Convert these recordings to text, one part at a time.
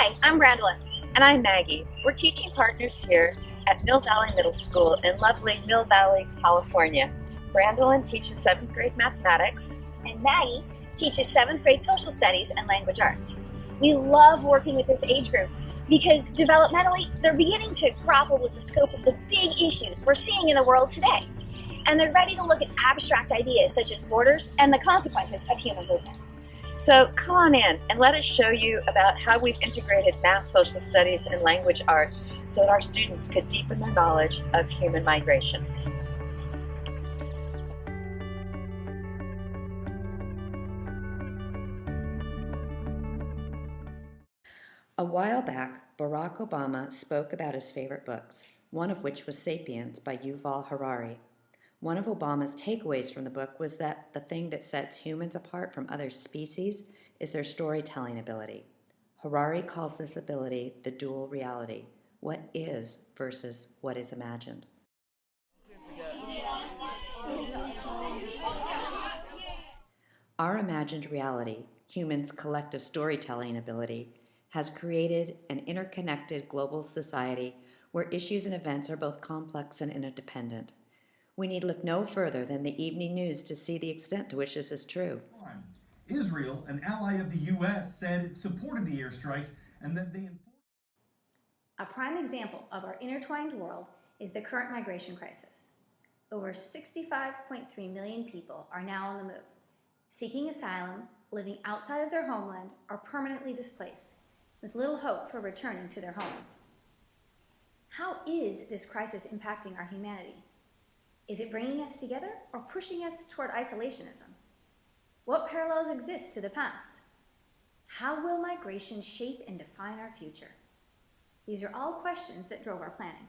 Hi, I'm Brandolyn. And I'm Maggie. We're teaching partners here at Mill Valley Middle School in lovely Mill Valley, California. Brandolyn teaches 7th grade mathematics. And Maggie teaches 7th grade social studies and language arts. We love working with this age group because developmentally, they're beginning to grapple with the scope of the big issues we're seeing in the world today. And they're ready to look at abstract ideas such as borders and the consequences of human movement. So come on in and let us show you about how we've integrated math, social studies, and language arts so that our students could deepen their knowledge of human migration. A while back, Barack Obama spoke about his favorite books, one of which was *Sapiens* by Yuval Harari. One of Obama's takeaways from the book was that the thing that sets humans apart from other species is their storytelling ability. Harari calls this ability the dual reality, what is versus what is imagined. Our imagined reality, humans' collective storytelling ability, has created an interconnected global society where issues and events are both complex and interdependent. We need look no further than the evening news to see the extent to which this is true. Israel, an ally of the U.S., said it supported the airstrikes and that they enforced. A prime example of our intertwined world is the current migration crisis. Over 65.3 million people are now on the move, seeking asylum, living outside of their homeland, or permanently displaced, with little hope for returning to their homes. How is this crisis impacting our humanity? Is it bringing us together or pushing us toward isolationism? What parallels exist to the past? How will migration shape and define our future? These are all questions that drove our planning.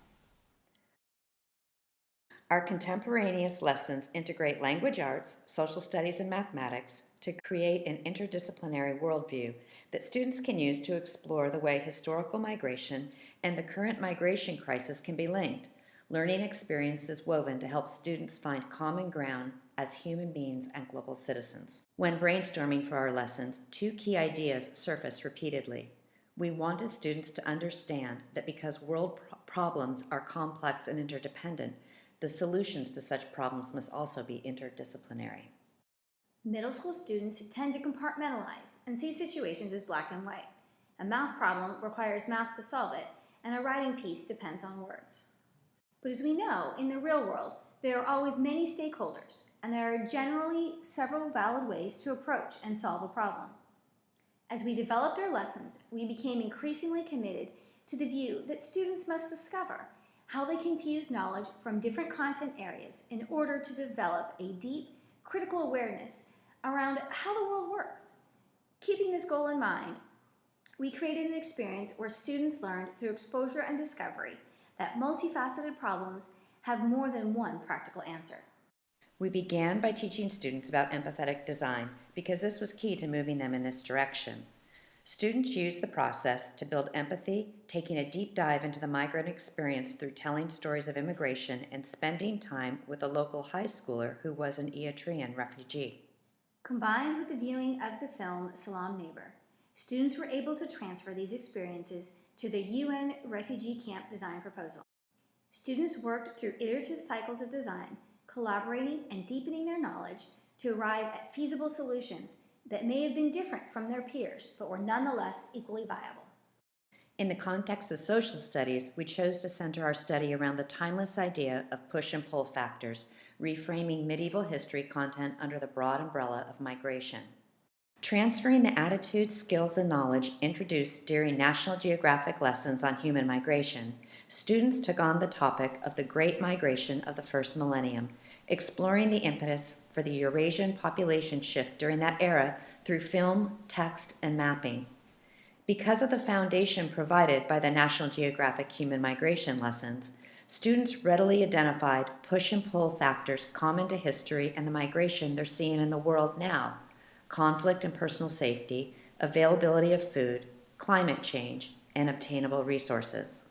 Our contemporaneous lessons integrate language arts, social studies, and mathematics to create an interdisciplinary worldview that students can use to explore the way historical migration and the current migration crisis can be linked. Learning experiences woven to help students find common ground as human beings and global citizens. When brainstorming for our lessons, two key ideas surfaced repeatedly. We wanted students to understand that because world problems are complex and interdependent, the solutions to such problems must also be interdisciplinary. Middle school students tend to compartmentalize and see situations as black and white. A math problem requires math to solve it, and a writing piece depends on words. But as we know, in the real world, there are always many stakeholders, and there are generally several valid ways to approach and solve a problem. As we developed our lessons, we became increasingly committed to the view that students must discover how they can fuse knowledge from different content areas in order to develop a deep, critical awareness around how the world works. Keeping this goal in mind, we created an experience where students learned through exposure and discovery that multifaceted problems have more than one practical answer. We began by teaching students about empathetic design because this was key to moving them in this direction. Students used the process to build empathy, taking a deep dive into the migrant experience through telling stories of immigration and spending time with a local high schooler who was an Eritrean refugee. Combined with the viewing of the film Salam Neighbor, students were able to transfer these experiences to the UN refugee camp design proposal. Students worked through iterative cycles of design, collaborating and deepening their knowledge to arrive at feasible solutions that may have been different from their peers, but were nonetheless equally viable. In the context of social studies, we chose to center our study around the timeless idea of push and pull factors, reframing medieval history content under the broad umbrella of migration. Transferring the attitudes, skills, and knowledge introduced during National Geographic lessons on human migration, students took on the topic of the Great Migration of the first millennium, exploring the impetus for the Eurasian population shift during that era through film, text, and mapping. Because of the foundation provided by the National Geographic human migration lessons, students readily identified push and pull factors common to history and the migration they're seeing in the world now: conflict and personal safety, availability of food, climate change, and obtainable resources.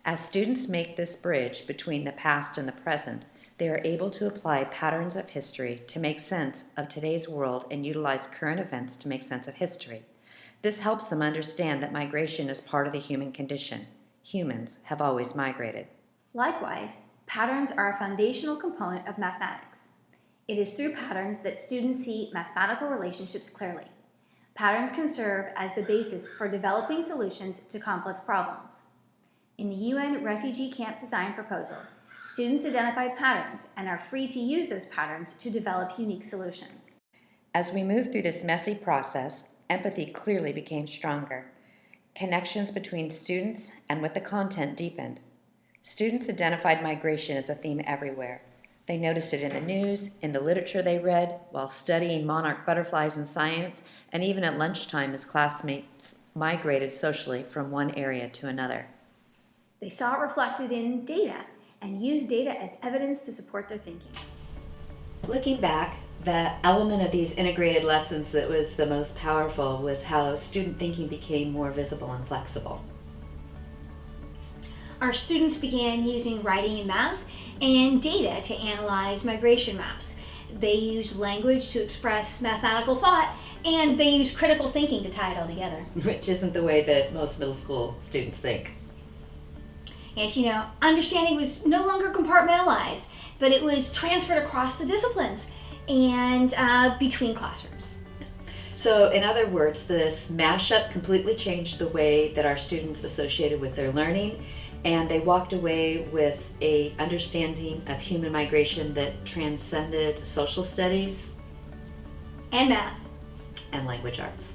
As students make this bridge between the past and the present, they are able to apply patterns of history to make sense of today's world and utilize current events to make sense of history. This helps them understand that migration is part of the human condition. Humans have always migrated. Likewise, patterns are a foundational component of mathematics. It is through patterns that students see mathematical relationships clearly. Patterns can serve as the basis for developing solutions to complex problems. In the UN refugee camp design proposal, students identified patterns and are free to use those patterns to develop unique solutions. As we moved through this messy process, empathy clearly became stronger. Connections between students and with the content deepened. Students identified migration as a theme everywhere. They noticed it in the news, in the literature they read, while studying monarch butterflies in science, and even at lunchtime as classmates migrated socially from one area to another. They saw it reflected in data and used data as evidence to support their thinking. Looking back, the element of these integrated lessons that was the most powerful was how student thinking became more visible and flexible. Our students began using writing and math and data to analyze migration maps. They used language to express mathematical thought, and they used critical thinking to tie it all together. Which isn't the way that most middle school students think. And understanding was no longer compartmentalized, but it was transferred across the disciplines and between classrooms. So in other words, this mashup completely changed the way that our students associated with their learning, and they walked away with an understanding of human migration that transcended social studies And math. and language arts.